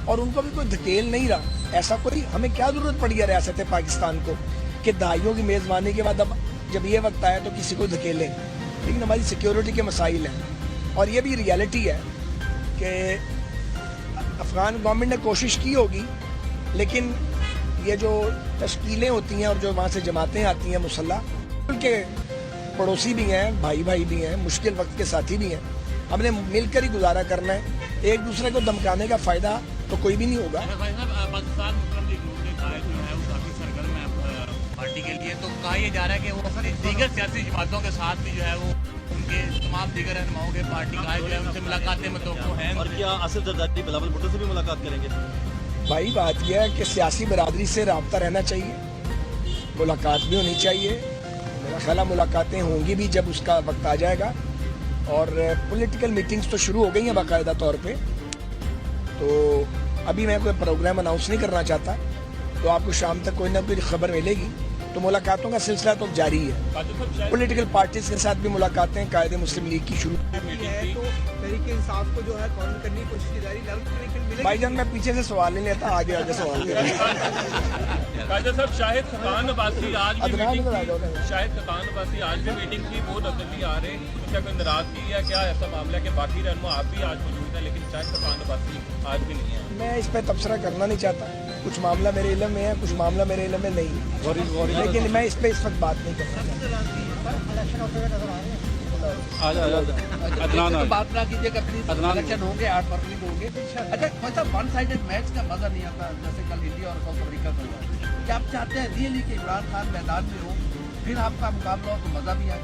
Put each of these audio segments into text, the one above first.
اور ان کو بھی کوئی دھکیل نہیں رہا. ایسا کوئی ہمیں کیا ضرورت پڑی ہے ریاست پاکستان کو کہ دہائیوں کی میزبانی کے بعد اب جب یہ وقت آیا تو کسی کو دھکیلیں. لیکن ہماری سیکیورٹی کے مسائل ہیں اور یہ بھی ریالٹی ہے کہ افغان گورنمنٹ نے کوشش کی ہوگی, لیکن یہ جو تشکیلیں ہوتی ہیں اور جو وہاں سے جماعتیں آتی ہیں مسلح, ان کے پڑوسی بھی ہیں, بھائی بھائی بھی ہیں, مشکل وقت کے ساتھی بھی ہیں. ہم نے مل کر ہی گزارا کرنا ہے. ایک دوسرے کو دمکانے کا فائدہ تو کوئی بھی نہیں ہوگا. پاکستان مسلم لیگ نون کے قائد جو ہے وہ کافی سرگرم ہے پارٹی کے لیے, تو کہا یہ جا رہا ہے کہ وہ دیگر سیاسی جماعتوں کے ساتھ بھی جو ہے وہ ان کے تمام دیگر رہنماؤں کے پارٹی قائد جو ہے ان سے ملاقاتیں متوقع ہیں. اور کیا اسد زرداری بلاول بھٹو سے بھی ملاقات کریں گے؟ بھائی بات یہ ہے کہ سیاسی برادری سے رابطہ رہنا چاہیے, ملاقات بھی ہونی چاہیے. میرا خیال ہے ملاقاتیں ہوں گی بھی جب اس کا وقت آ جائے گا. اور پولیٹیکل میٹنگز تو شروع ہو گئی ہیں باقاعدہ طور پہ, تو ابھی میں کوئی پروگرام اناؤنس نہیں کرنا چاہتا. تو آپ کو شام تک کوئی نہ کوئی خبر ملے گی. تو ملاقاتوں کا سلسلہ تو جاری ہے. پولیٹیکل پارٹیز کے ساتھ بھی ملاقاتیں قائد مسلم لیگ کی شروع ہے تو تحریک انصاف کو جو ہے کاؤنٹر کرنے کی کوشش کی جا رہی ہے. بھائی جان میں پیچھے سے سوال نہیں لیتا, آگے آگے سوال قائد صاحب شاہد خقان عباسی آج بھی میٹنگ کی, شاہد خقان عباسی آج بھی میٹنگ کی, وہ نظر نہیں آ رہے. کیا کوئی ناراضگی ہے, کیا ایسا معاملہ ہے کہ باقی رہنما آپ بھی آج موجود ہیں لیکن شاہد خقان عباسی آج بھی نہیں ہے؟ میں اس پہ تبصرہ کرنا نہیں چاہتا. کچھ معاملہ میرے علم میں ہے, کچھ معاملہ میرے علم میں نہیں ہے, لیکن میں اس پہ اس وقت بات نہیں کرتا. بات نہ کیجیے کہ الیکشن ہوں گے 8 فروری کو ہوں گے. اچھا کوئی سا ون سائڈڈ میچ کا مزہ نہیں آتا جیسے کل انڈیا اور ساؤتھ افریقہ کا ہوا. کیا آپ چاہتے ہیں ریئلی کہ عمران خان میدان میں ہو, پھر آپ کا مقابلہ ہو تو مزہ بھی آئے؟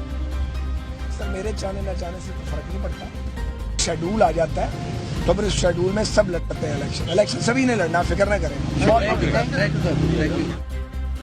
سر میرے چاہنے نہ چاہنے سے تو فرق نہیں پڑتا. شیڈول آ جاتا ہے تو پھر اس شیڈول میں سب لڑتے ہیں الیکشن. الیکشن سبھی نے لڑنا, فکر نہ کریں.